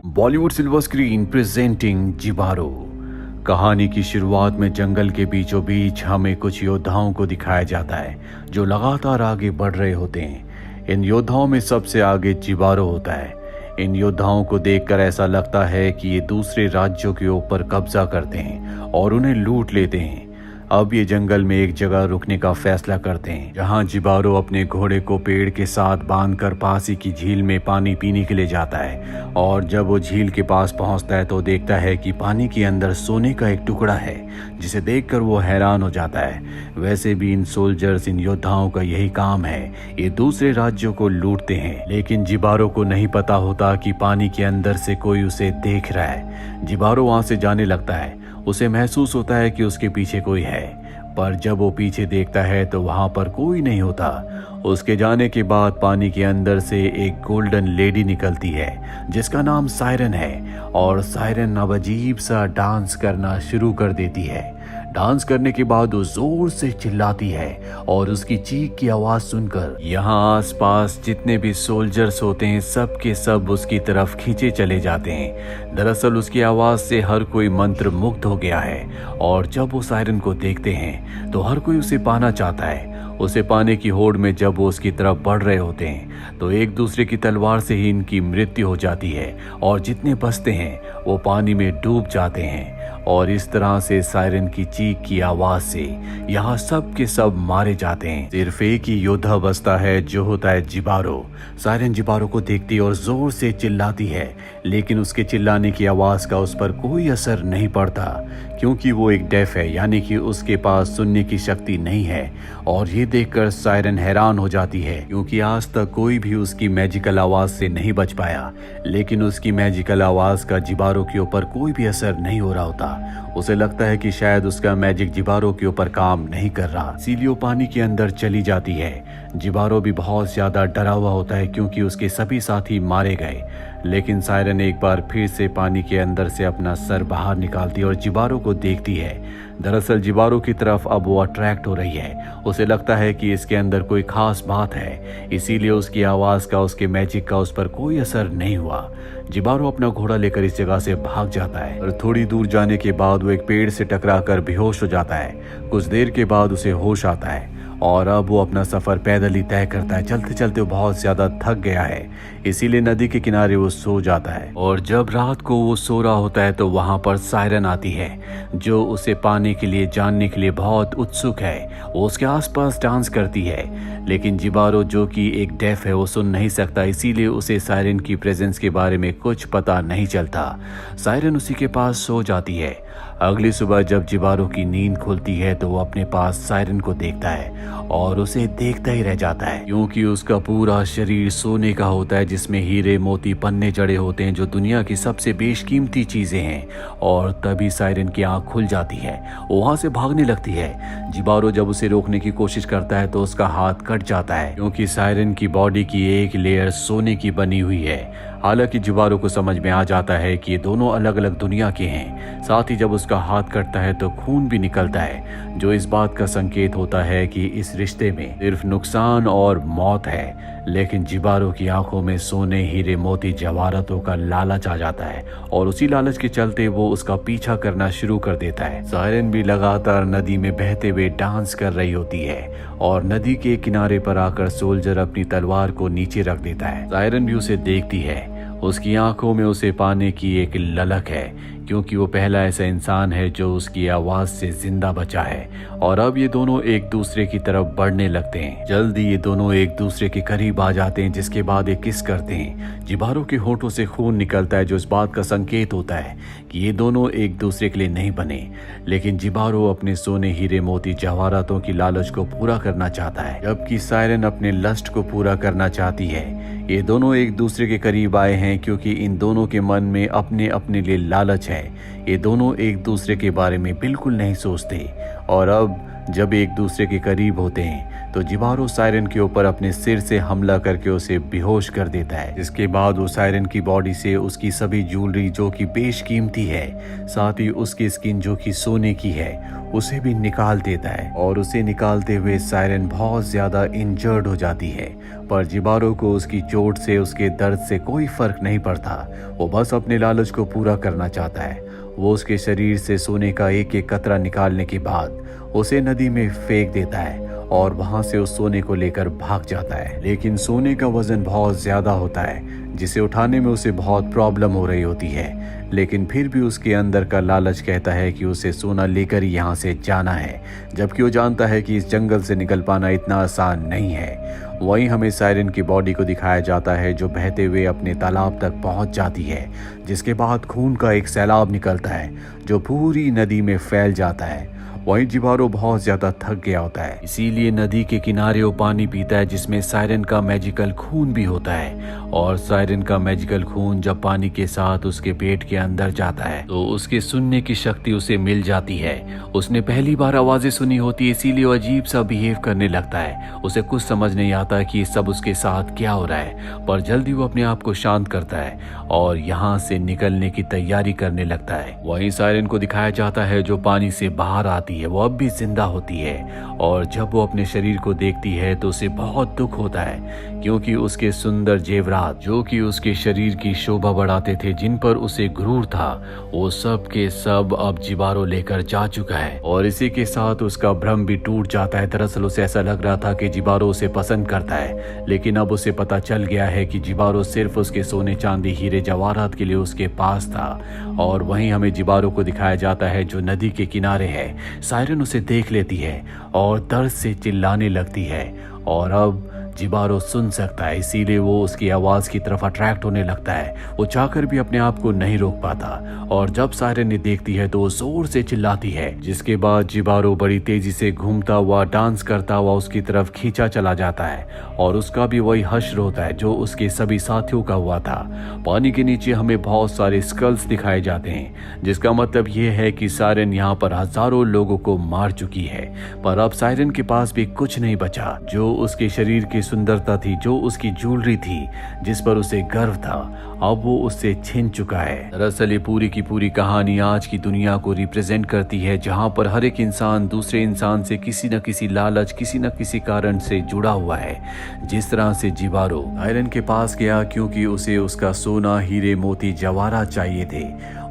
Bollywood silver screen presenting Jibaro. कहानी की शुरुआत में जंगल के बीचों बीच हमें कुछ योद्धाओं को दिखाया जाता है जो लगातार आगे बढ़ रहे होते हैं। इन योद्धाओं में सबसे आगे जिबारो होता है। इन योद्धाओं को देखकर ऐसा लगता है कि ये दूसरे राज्यों के ऊपर कब्जा करते हैं और उन्हें लूट लेते हैं। अब ये जंगल में एक जगह रुकने का फैसला करते हैं जहां जिबारो अपने घोड़े को पेड़ के साथ बांधकर पास ही की झील में पानी पीने के लिए जाता है। और जब वो झील के पास पहुंचता है तो देखता है कि पानी के अंदर सोने का एक टुकड़ा है, जिसे देखकर वो हैरान हो जाता है। वैसे भी इन सोल्जर्स, इन योद्धाओं का यही काम है, ये दूसरे राज्यों को लूटते हैं। लेकिन जिबारो को नहीं पता होता कि पानी के अंदर से कोई उसे देख रहा है। जिबारो वहां से जाने लगता है। उसे महसूस होता है कि उसके पीछे कोई है, पर जब वो पीछे देखता है तो वहां पर कोई नहीं होता। उसके जाने के बाद पानी के अंदर से एक गोल्डन लेडी निकलती है जिसका नाम सायरन है। और सायरन अब अजीब सा डांस करना शुरू कर देती है। डांस करने के बाद वो जोर से चिल्लाती है और उसकी चीख की आवाज सुनकर यहाँ आसपास जितने भी सोल्जर्स होते हैं सब के सब उसकी तरफ खींचे चले जाते हैं। दरअसल उसकी आवाज से हर कोई मंत्र मुग्ध हो गया है और जब वो सायरन को देखते हैं तो हर कोई उसे पाना चाहता है। उसे पाने की होड़ में जब वो उसकी तरफ बढ़ रहे होते हैं तो एक दूसरे की तलवार से ही इनकी मृत्यु हो जाती है और जितने बचते हैं वो पानी में डूब जाते हैं। और इस तरह से सायरन की चीख की आवाज से यहाँ सब के सब मारे जाते हैं। सिर्फ एक ही योद्धा बचता है जो होता है जिबारो। सायरन जिबारो को देखती और जोर से चिल्लाती है, लेकिन उसके चिल्लाने की आवाज का उस पर कोई असर नहीं पड़ता क्योंकि वो एक डेफ है, यानी कि उसके पास सुनने की शक्ति नहीं है। और ये देखकर सायरन हैरान हो जाती है क्योंकि आज तक कोई भी उसकी मैजिकल आवाज से नहीं बच पाया। लेकिन उसकी मैजिकल आवाज का जिबारो के ऊपर कोई भी असर नहीं हो रहा होता। उसे लगता है कि शायद उसका मैजिक जिबारो के ऊपर काम नहीं कर रहा, इसीलिए वो पानी के अंदर चली जाती है। जिबारो भी बहुत ज्यादा डरा हुआ होता है क्योंकि उसके सभी साथी मारे गए। लेकिन सायरन एक बार फिर से पानी के अंदर से अपना सर बाहर निकालती है और जिबारो को देखती है। दरअसल जिबारो की तरफ अब वो अट्रैक्ट हो रही है। उसे लगता है कि इसके अंदर कोई खास बात है, इसीलिए उसकी आवाज का, उसके मैजिक का उस पर कोई असर नहीं हुआ। जिबारो अपना घोड़ा लेकर इस जगह से भाग जाता है और थोड़ी दूर जाने के बाद वो एक पेड़ से टकराकर बेहोश हो जाता है। कुछ देर के बाद उसे होश आता है और अब वो अपना सफर पैदल ही तय करता है। चलते चलते वो बहुत ज्यादा थक गया है, इसीलिए नदी के किनारे वो सो जाता है। और जब रात को वो सो रहा होता है तो वहां पर सायरन आती है जो उसे पाने के लिए, जानने के लिए बहुत उत्सुक है। वो उसके आसपास डांस करती है, लेकिन जिबारो जो कि एक डेफ है वो सुन नहीं सकता, इसीलिए उसे सायरन की प्रेजेंस के बारे में कुछ पता नहीं चलता। सायरन उसी के पास सो जाती है। अगली सुबह जब जिबारो की नींद खुलती है तो वो अपने पास सायरन को देखता है और उसे देखता ही रह जाता है क्योंकि उसका पूरा शरीर सोने का होता है जिसमें हीरे, मोती, पन्ने जड़े होते हैं जो दुनिया की सबसे बेशकीमती चीजें हैं। और तभी सायरन की आंख खुल जाती है, वो वहां से भागने लगती है। जिबारो जब उसे रोकने की कोशिश करता है तो उसका हाथ कट जाता है क्योंकि सायरन की बॉडी की एक लेयर सोने की बनी हुई है। हालांकि जिबारो को समझ में आ जाता है कि ये दोनों अलग अलग दुनिया के हैं। साथ ही जब उसका हाथ कटता है तो खून भी निकलता है, जो इस बात का संकेत होता है कि इस रिश्ते में सिर्फ नुकसान और मौत है। लेकिन जिबारो की आंखों में सोने, हीरे, मोती, जवाहरातों का लालच आ जाता है और उसी लालच के चलते वो उसका पीछा करना शुरू कर देता है। सायरन भी लगातार नदी में बहते हुए डांस कर रही होती है और नदी के किनारे पर आकर सोल्जर अपनी तलवार को नीचे रख देता है। सायरन भी उसे देखती है। उसकी आंखों में उसे पाने की एक ललक है क्योंकि वो पहला ऐसा इंसान है जो उसकी आवाज से जिंदा बचा है। और अब ये दोनों एक दूसरे की तरफ बढ़ने लगते हैं। जल्दी ये दोनों एक दूसरे के करीब आ जाते हैं, जिसके बाद ये किस करते हैं। जिबारो के होठों से खून निकलता है जो इस बात का संकेत होता है कि ये दोनों एक दूसरे के लिए नहीं बने। लेकिन जिबारो अपने सोने, हीरे, मोती, जवाहरातों की लालच को पूरा करना चाहता है, जबकि सायरन अपने लस्ट को पूरा करना चाहती है। ये दोनों एक दूसरे के करीब आए हैं क्योंकि इन दोनों के मन में अपने अपने लिए लालच है। ये दोनों एक दूसरे के बारे में बिल्कुल नहीं सोचते। और अब जब एक दूसरे के करीब होते हैं तो जिबारो सायरन के ऊपर अपने सिर से हमला करके उसे बेहोश कर देता है। इसके बाद वो सायरन की बॉडी से उसकी सभी ज्वेलरी जो कि बेशकीमती है, साथ ही उसकी स्किन जो कि सोने की है, उसे भी निकाल देता है। और उसे निकालते हुए सायरन बहुत ज्यादा इंजर्ड हो जाती है, पर जिबारो को उसकी चोट से, उसके दर्द से कोई फर्क नहीं पड़ता। वो बस अपने लालच को पूरा करना चाहता है। वो उसके शरीर से सोने का एक एक कतरा निकालने के बाद उसे नदी में फेंक देता है और वहां से उस सोने को लेकर भाग जाता है। लेकिन सोने का वजन बहुत ज्यादा होता है, जिसे उठाने में उसे बहुत प्रॉब्लम हो रही होती है। लेकिन फिर भी उसके अंदर का लालच कहता है कि उसे सोना लेकर ही यहाँ से जाना है, जबकि वो जानता है कि इस जंगल से निकल पाना इतना आसान नहीं है। वहीं हमें सायरन की बॉडी को दिखाया जाता है जो बहते हुए अपने तालाब तक पहुंच जाती है, जिसके बाद खून का एक सैलाब निकलता है जो पूरी नदी में फैल जाता है। वहीं जिबारो बहुत ज्यादा थक गया होता है, इसीलिए नदी के किनारे वो पानी पीता है जिसमें सायरन का मैजिकल खून भी होता है। और सायरन का मैजिकल खून जब पानी के साथ उसके पेट के अंदर जाता है तो उसके सुनने की शक्ति उसे मिल जाती है। उसने पहली बार आवाजें सुनी होती है, इसीलिए वो अजीब सा बिहेव करने लगता है। उसे कुछ समझ नहीं आता कि ये सब उसके साथ क्या हो रहा है, पर जल्दी वो अपने आप को शांत करता है और यहाँ से निकलने की तैयारी करने लगता है। वहीं सायरन को दिखाया जाता है जो पानी से बाहर आती है, वो अब भी जिंदा होती है। और जब वो अपने शरीर को देखती है तो उसे बहुत दुख होता है, क्योंकि उसके सुंदर जेवरात जो कि उसके शरीर की शोभा बढ़ाते थे, जिन पर उसे गुरूर था, वो सब के सब अब जिबारो लेकर जा चुका है। और इसी के साथ उसका भ्रम भी टूट जाता है। दरअसल उसे ऐसा लग रहा था कि जिबारो उसे पसंद करता है, लेकिन अब उसे पता चल गया है कि जिबारो सिर्फ उसके सोने चांदी हीरे जवाहरात के लिए उसके पास था। और वहीं हमें जिबारो को दिखाया जाता है जो नदी के किनारे है। सायरन उसे देख लेती है और दर्द से चिल्लाने लगती है, और अब जिबारो सुन सकता है, इसीलिए वो उसकी आवाज की तरफ अट्रैक्ट होने लगता है। वो चाहकर भी अपने आप को नहीं रोक पाता, और जब सायरन ने देखती है तो वो जोर से चिल्लाती है, जिसके बाद जिबारो बड़ी तेजी से घूमता हुआ, डांस करता हुआ उसकी तरफ खींचा चला जाता है। और उसका भी वही हश्र होता है जो उसके सभी साथियों का हुआ था। पानी के नीचे हमें बहुत सारे स्कल्स दिखाए जाते हैं, जिसका मतलब ये है कि सायरन यहाँ पर हजारों लोगों को मार चुकी है। पर अब सायरन के पास भी कुछ नहीं बचा। जो उसके शरीर की सुंदरता थी, जो उसकी ज्वेलरी थी, जिस पर उसे गर्व था, अब वो उससे छिन चुका है। दरअसल ये पूरी की पूरी कहानी आज की दुनिया को रिप्रेजेंट करती है, जहां पर हर एक इंसान दूसरे इंसान से किसी न किसी लालच, किसी न किसी कारण से जुड़ा हुआ है। जिस तरह से जिबारो सायरन के पास गया क्योंकि उसे उसका सोना, हीरे, मोती, जवाहरात चाहिए थे,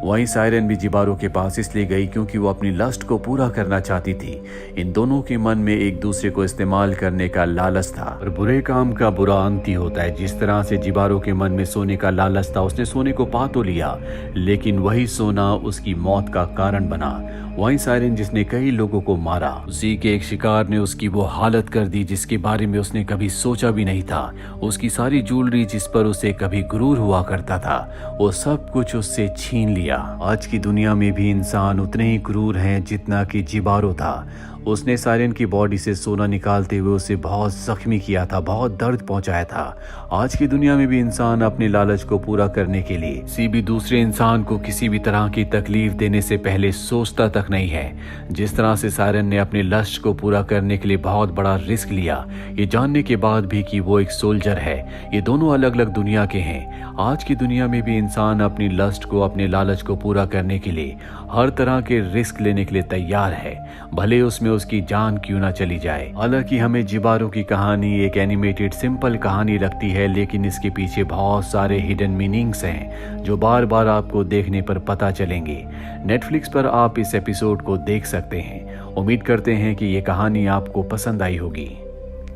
वहीं सायरन भी जिबारो के पास इसलिए गई क्योंकि वो अपनी लस्ट को पूरा करना चाहती थी। इन दोनों के मन में एक दूसरे को इस्तेमाल करने का लालच था, और बुरे काम का बुरा अंत ही होता है। जिस तरह से जिबारो के मन में सोने का लालच था, उसने सोने को पा तो लिया, लेकिन वही सोना उसकी मौत का कारण बना। वहीं सायरन जिसने कई लोगों को मारा, उसी के एक शिकार ने उसकी वो हालत कर दी जिसके बारे में उसने कभी सोचा भी नहीं था। उसकी सारी ज्वेलरी जिस पर उसे कभी गुरूर हुआ करता था, वो सब कुछ उससे छीन लिया। आज की दुनिया में भी इंसान उतने ही क्रूर हैं जितना कि जिबारो था। उसने सायरन की बॉडी से सोना निकालते हुए उसे बहुत जख्मी किया था, बहुत दर्द पहुंचाया था। आज की दुनिया में भी इंसान अपने लालच को पूरा करने के लिए किसी भी दूसरे इंसान को किसी भी तरह की तकलीफ देने से पहले सोचता तक नहीं है। जिस तरह से सायरन ने अपने लक्ष्य को पूरा करने के लिए बहुत बड़ा रिस्क लिया, ये जानने के बाद भी कि वो एक सोल्जर है। ये दोनों अलग अलग दुनिया के हैं। आज की दुनिया में भी इंसान अपनी लस्ट को, अपने लालच को पूरा करने के लिए हर तरह के रिस्क लेने के लिए तैयार है, भले उसमें उसकी जान क्यों ना चली जाए। हालांकि हमें जिबारो की कहानी एक एनिमेटेड सिंपल कहानी लगती है, लेकिन इसके पीछे बहुत सारे हिडन मीनिंग्स हैं जो बार बार आपको देखने पर पता चलेंगे। नेटफ्लिक्स पर आप इस एपिसोड को देख सकते हैं। उम्मीद करते हैं कि ये कहानी आपको पसंद आई होगी।